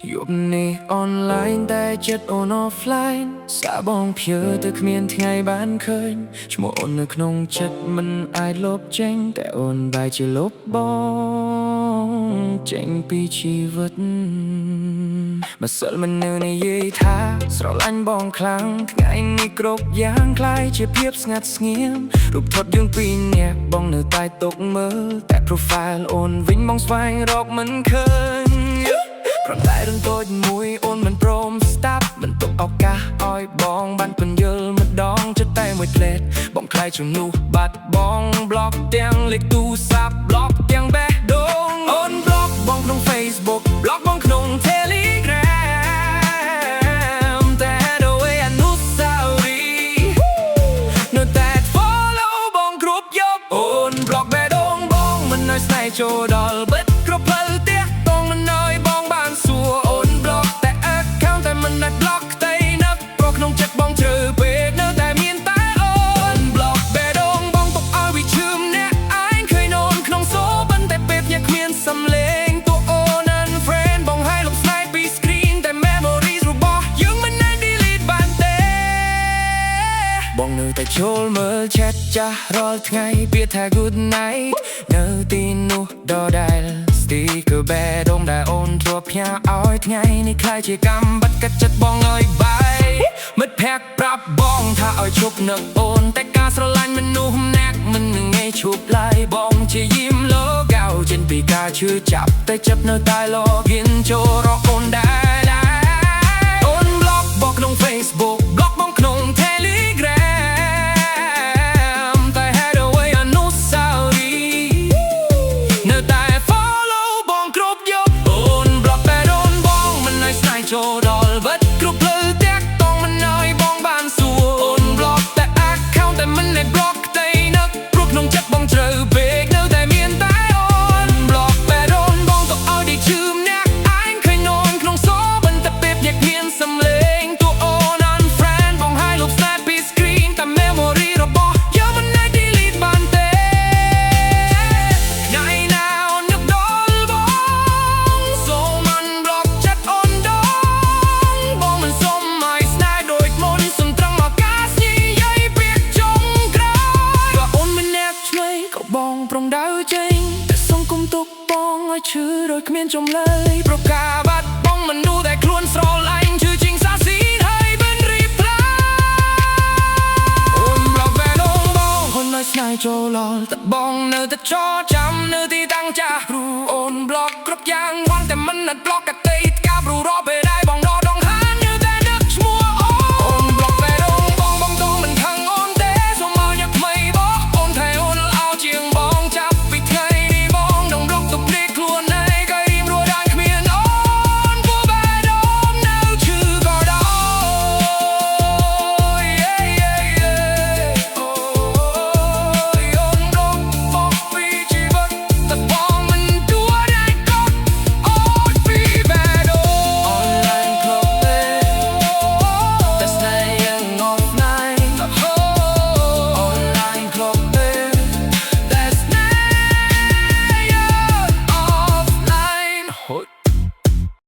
យប់នេះអនឡាញតែចិត្តអូន offline សាបងភឿតែគ្មានថ្ងៃបានឃើញឈ្មោះអូននៅក្នុងចិត្តមិនអាចលុបចេញតែអូនបែរជាលុបបងចេញពីជីវិតម្សិលមិននៅនិយាយថាស្រឡាញ់បងខ្លាំងថ្ងៃនេះគ្រប់យ៉ាងคล้ายជាភាពស្ងាត់ស្ងៀមរូបថតយើងពីរនាក់បងនៅតែទុកមើលតែ profile អូនវិញបងស្វែងរកមិនឃើញគ្រាន់តែរឿងតូចមួយអូនមិនព្រមស្ដាប់មិនទុកឱកាសឲ្យបងបានពន្យល់ម្ដងចិត្តតែមួយផ្លេតបងខ្លាចជំនួសបាត់បងប្លុកទាំងលេខទូរស័ព្ទប្លុកទាំងបេះដូងអូនប្លុកបងក្នុង Facebook ប្លុកបងក្នុង Telegram តែដោយអនុស្សាវរីយ៍នៅតែ follow បងគ្រប់យប់អូនប្លុកបេះដូងបងមិនឲ្យស្នេហ៍ចូលដល់បិទគ្រប់ផ្លូវផ្ទះបងមិនឲ្យបងបានសួរអូនប្លុកតែ account តែមិនអាចប្លុកផ្ទៃនឹកព្រោះក្នុងចិត្តបងជ្រៅពេកនៅតែមានតែអូនប្លុកបេះដូងបងទុកឲ្យវាឈឺម្នាក់ឯងឃើញអូនក្នុងសូបិនតែពេលញ៉ាំគ្មានសំឡេងតួអូន unfriend បងឲ្យលុបស្នេហ៍ពី screen តែ memories របស់យើងមិនអាច delete បានទេបងនៅតែចូលមើល chat ចាស់រាល់ថ្ងៃពាក្យថា good night នៅទីនោះដដែល sticker បេះដូងដែលអូនធ្លាប់ផ្ញើឲ្យថ្ងៃនេះខ្លាយជាកម្មបាត់កាត់ចិត្តបងឲ្យបាយមិត្តភក្តិប្រាប់បងថាឲ្យជប់នឹកអូនតែការស្រឡាញ់មនុស្សម្នាក់មិនងាយឈប់ឡើយបងជាយាមលោកៅចេញពីការឈឺចាប់តែចិត្តនៅតែ login ចូលរកអូនដែរអូនប្លុកបងក្នុង Facebook ប្លុកបងក្នុង Telegram តែហេតុអ្វីអនុស្សាវរីយ៍នៅតែ follow បងគ្រប់យប់អូនប្លុកតែដូនបងមិនឲ្យស្នេហ៍ចូលដល់បិទគ្រប់ផ្លូវតាក់តងមិនឲ្យបងបានសួរអូនប្លុកតែ account តែមិនឲ្យ block ផ្ទៃនឹកព្រោះក្នុងចិត្តបងជ្រៅពេកនៅតែមានតែអូនប្លុកតែដូនបងទុកឲ្យដេកឈឺម្នាក់ឯងឃើញអូនក្នុងសូបិនតែពេលញ៉ាំគ្មានសំឡេងតួអូន unfriend បងឲ្យលុបស្នេហ៍ពី screen តែ memory របស់យើងមិនអាច delete បានទេថ្ងៃណាអូននឹកដល់បងសូម unblock ចិត្តអូនដងបងមិនសុំឲ្យស្នេហ៍ដូចមុនសុំត្រង់ឱកាសនិយាយពាក្យចុងក្រោយក៏អូនមិនអ្នកឆ្វេងក៏បងប្រុងដើរចេញតែសង្គមទុកបងឲ្យឈឺដោយគ្មានចម្លើយប្រការបាត់បងមិននូតែខ្លួនស្រឡាញ់ឈឺជាងសាស៊ីហើយមិនរីផ្លាអូនប្លុកបេះដូងបងហ៊ុនឲ្យស្នេហ៍ចូលដល់តែបងនៅតែចោចាំនៅទីតាំងចាស់ព្រោះ